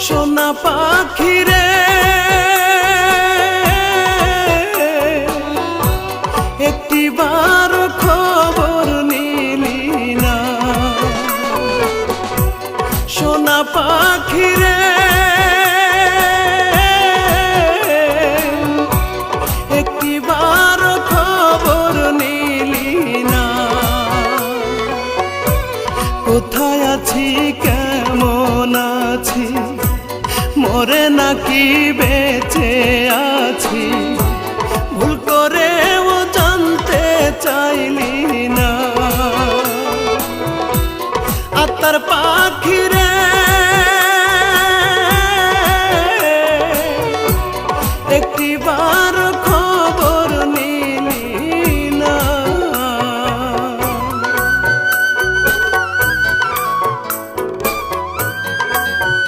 সোনা পাখি রে একটিবার খবর নিলি না। সোনা পাখি রে একটিবার খবর নিলি না। কোথায় আছি কেমন আছি মরে নাকি বেঁচে আছি ভুল করেও জানতে চাইলি না। আত্মার পাখি রে